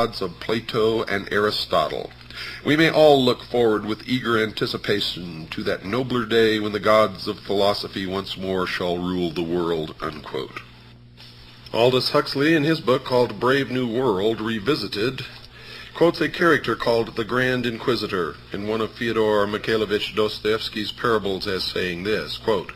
gods of Plato and Aristotle. We may all look forward with eager anticipation to that nobler day when the gods of philosophy once more shall rule the world." Unquote. Aldous Huxley, in his book called Brave New World Revisited, quotes a character called the Grand Inquisitor in one of Fyodor Mikhailovich Dostoevsky's parables as saying this, quote,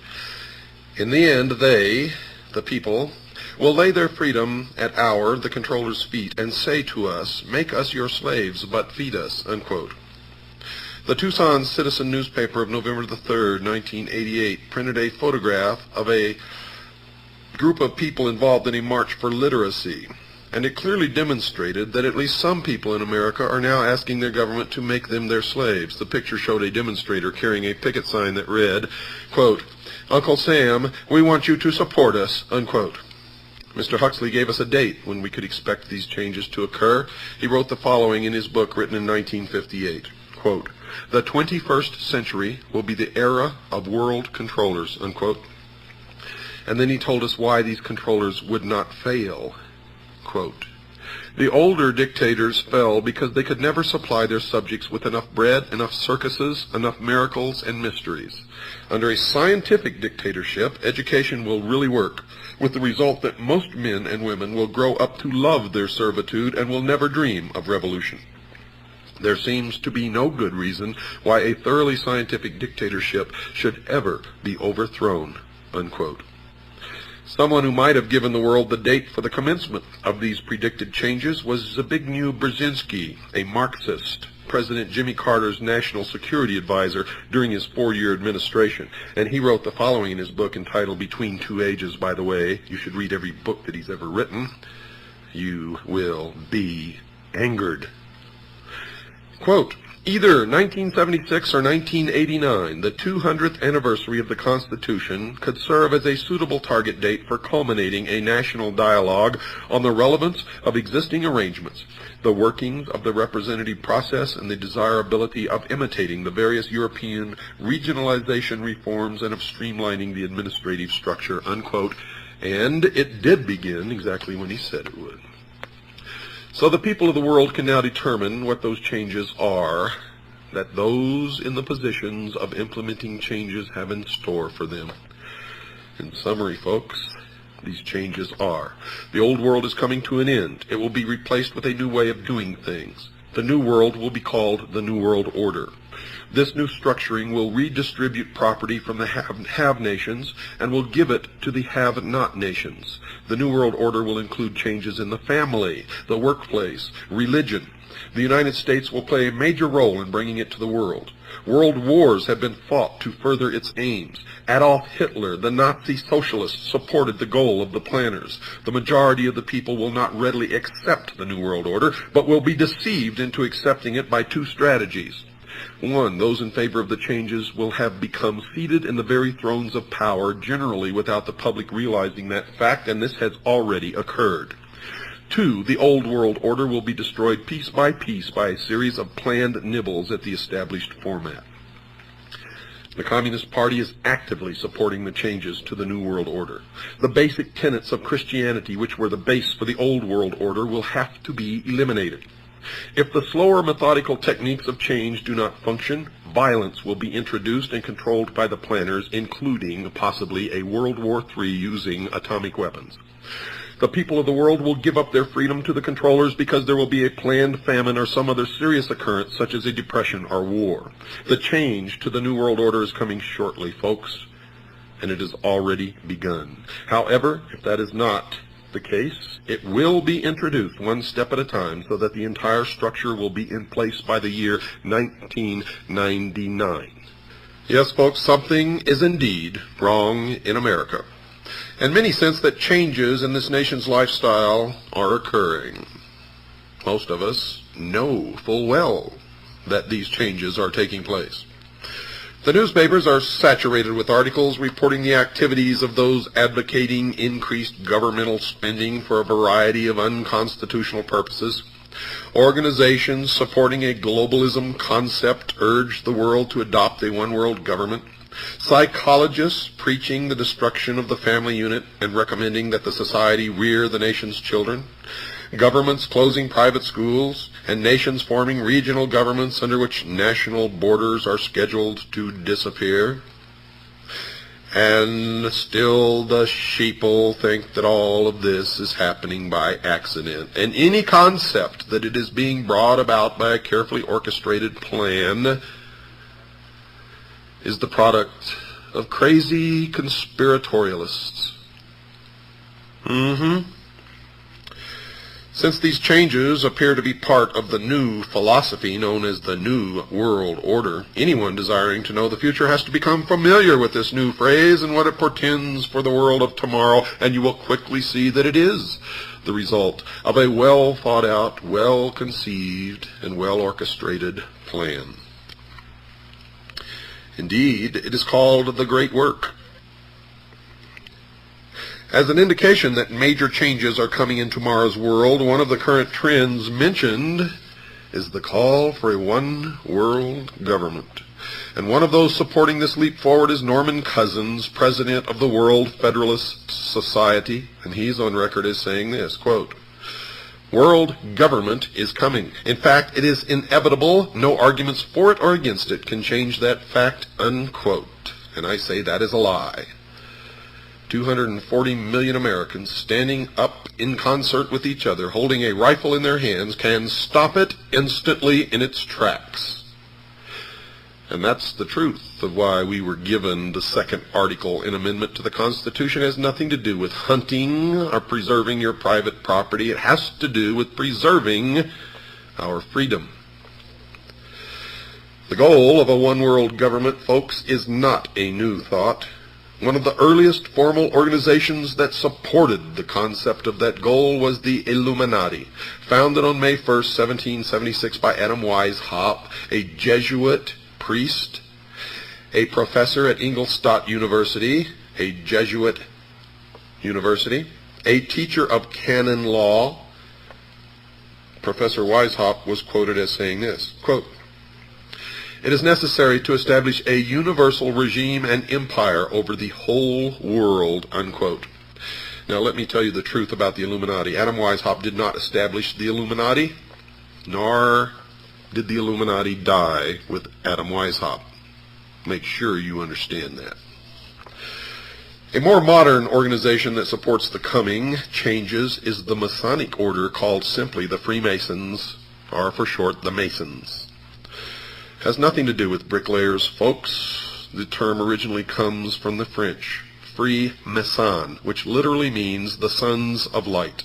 "In the end they, the people, will lay their freedom at our, the controller's feet, and say to us, 'Make us your slaves, but feed us.'" Unquote. The Tucson Citizen newspaper of November the 3rd, 1988, printed a photograph of a group of people involved in a march for literacy, and it clearly demonstrated that at least some people in America are now asking their government to make them their slaves. The picture showed a demonstrator carrying a picket sign that read, quote, "Uncle Sam, we want you to support us," unquote. Mr. Huxley gave us a date when we could expect these changes to occur. He wrote the following in his book written in 1958, quote, "The 21st century will be the era of world controllers," unquote. And then he told us why these controllers would not fail. Quote, "The older dictators fell because they could never supply their subjects with enough bread, enough circuses, enough miracles and mysteries. Under a scientific dictatorship, education will really work, with the result that most men and women will grow up to love their servitude and will never dream of revolution. There seems to be no good reason why a thoroughly scientific dictatorship should ever be overthrown." Unquote. Someone who might have given the world the date for the commencement of these predicted changes was Zbigniew Brzezinski, a Marxist, President Jimmy Carter's national security advisor during his 4-year administration. And he wrote the following in his book entitled Between Two Ages, by the way. You should read every book that he's ever written. You will be angered. Quote, "Either 1976 or 1989, the 200th anniversary of the Constitution, could serve as a suitable target date for culminating a national dialogue on the relevance of existing arrangements, the workings of the representative process, and the desirability of imitating the various European regionalization reforms and of streamlining the administrative structure." Unquote. And it did begin exactly when he said it would. So the people of the world can now determine what those changes are that those in the positions of implementing changes have in store for them. In summary, folks, these changes are: the old world is coming to an end. It will be replaced with a new way of doing things. The new world will be called the New World Order. This new structuring will redistribute property from the have nations and will give it to the have-not nations. The New World Order will include changes in the family, the workplace, religion. The United States will play a major role in bringing it to the world. World wars have been fought to further its aims. Adolf Hitler, the Nazi socialist, supported the goal of the planners. The majority of the people will not readily accept the New World Order, but will be deceived into accepting it by two strategies. One, those in favor of the changes will have become seated in the very thrones of power, generally without the public realizing that fact, and this has already occurred. Two, the old world order will be destroyed piece by a series of planned nibbles at the established format. The Communist Party is actively supporting the changes to the New World Order. The basic tenets of Christianity, which were the base for the old world order, will have to be eliminated. If the slower methodical techniques of change do not function, violence will be introduced and controlled by the planners, including possibly a World War III using atomic weapons. The people of the world will give up their freedom to the controllers because there will be a planned famine or some other serious occurrence such as a depression or war. The change to the New World Order is coming shortly, folks, and it has already begun. However, if that is not the case, it will be introduced one step at a time so that the entire structure will be in place by the year 1999. Yes, folks, something is indeed wrong in America, and many sense that changes in this nation's lifestyle are occurring. Most of us know full well that these changes are taking place. The newspapers are saturated with articles reporting the activities of those advocating increased governmental spending for a variety of unconstitutional purposes. Organizations supporting a globalism concept urge the world to adopt a one-world government. Psychologists preaching the destruction of the family unit and recommending that the society rear the nation's children. governments closing private schools, and nations forming regional governments under which national borders are scheduled to disappear. And still the sheeple think that all of this is happening by accident, and any concept that it is being brought about by a carefully orchestrated plan is the product of crazy conspiratorialists. Since these changes appear to be part of the new philosophy known as the New World Order, anyone desiring to know the future has to become familiar with this new phrase and what it portends for the world of tomorrow, and you will quickly see that it is the result of a well thought out, well conceived, and well orchestrated plan. Indeed, it is called the Great Work. As an indication that major changes are coming in tomorrow's world, one of the current trends mentioned is the call for a one-world government. And one of those supporting this leap forward is Norman Cousins, president of the World Federalist Society, and he's on record as saying this, quote, "World government is coming. In fact, it is inevitable. No arguments for it or against it can change that fact," unquote. And I say that is a lie. 240 million Americans standing up in concert with each other, holding a rifle in their hands, can stop it instantly in its tracks. And that's the truth of why we were given the second article in amendment to the Constitution. It has nothing to do with hunting or preserving your private property. It has to do with preserving our freedom. The goal of a one-world government, folks, is not a new thought. One of the earliest formal organizations that supported the concept of that goal was the Illuminati, founded on May 1st, 1776 by Adam Weishaupt, a Jesuit priest, a professor at Ingolstadt University, a Jesuit university, a teacher of canon law. Professor Weishaupt was quoted as saying this, quote, "It is necessary to establish a universal regime and empire over the whole world," unquote. Now let me tell you the truth about the Illuminati. Adam Weishaupt did not establish the Illuminati, nor did the Illuminati die with Adam Weishaupt. Make sure you understand that. A more modern organization that supports the coming changes is the Masonic order, called simply the Freemasons, or for short, the Masons. Has nothing to do with bricklayers, folks. The term originally comes from the French, free mason, which literally means the sons of light.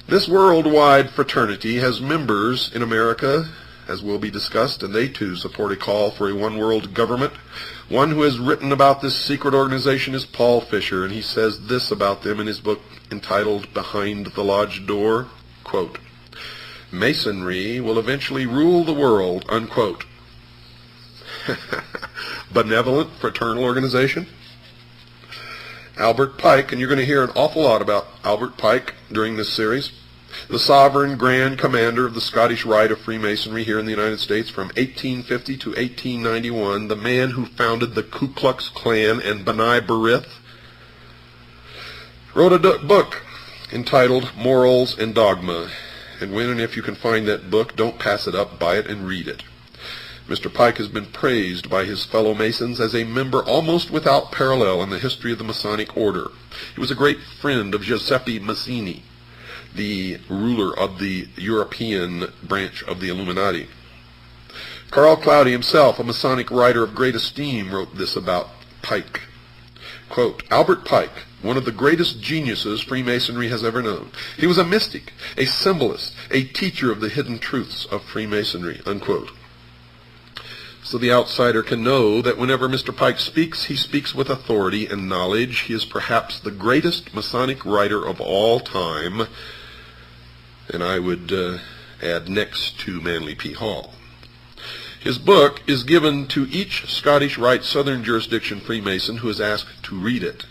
This worldwide fraternity has members in America, as will be discussed, and they too support a call for a one-world government. One who has written about this secret organization is Paul Fisher, and he says this about them in his book entitled Behind the Lodge Door, quote, "Masonry will eventually rule the world," unquote. Benevolent fraternal organization. Albert Pike, and you're going to hear an awful lot about Albert Pike during this series, the sovereign grand commander of the Scottish Rite of Freemasonry here in the United States from 1850 to 1891, the man who founded the Ku Klux Klan and B'nai B'rith, wrote a book entitled Morals and Dogma. And when and if you can find that book, don't pass it up, buy it and read it. Mr. Pike has been praised by his fellow Masons as a member almost without parallel in the history of the Masonic order. He was a great friend of Giuseppe Mazzini, the ruler of the European branch of the Illuminati. Carl Cloudy himself, a Masonic writer of great esteem, wrote this about Pike. Quote, "Albert Pike, one of the greatest geniuses Freemasonry has ever known. He was a mystic, a symbolist, a teacher of the hidden truths of Freemasonry," unquote. So the outsider can know that whenever Mr. Pike speaks, he speaks with authority and knowledge. He is perhaps the greatest Masonic writer of all time, and I would add next to Manly P. Hall. His book is given to each Scottish Rite Southern Jurisdiction Freemason who is asked to read it.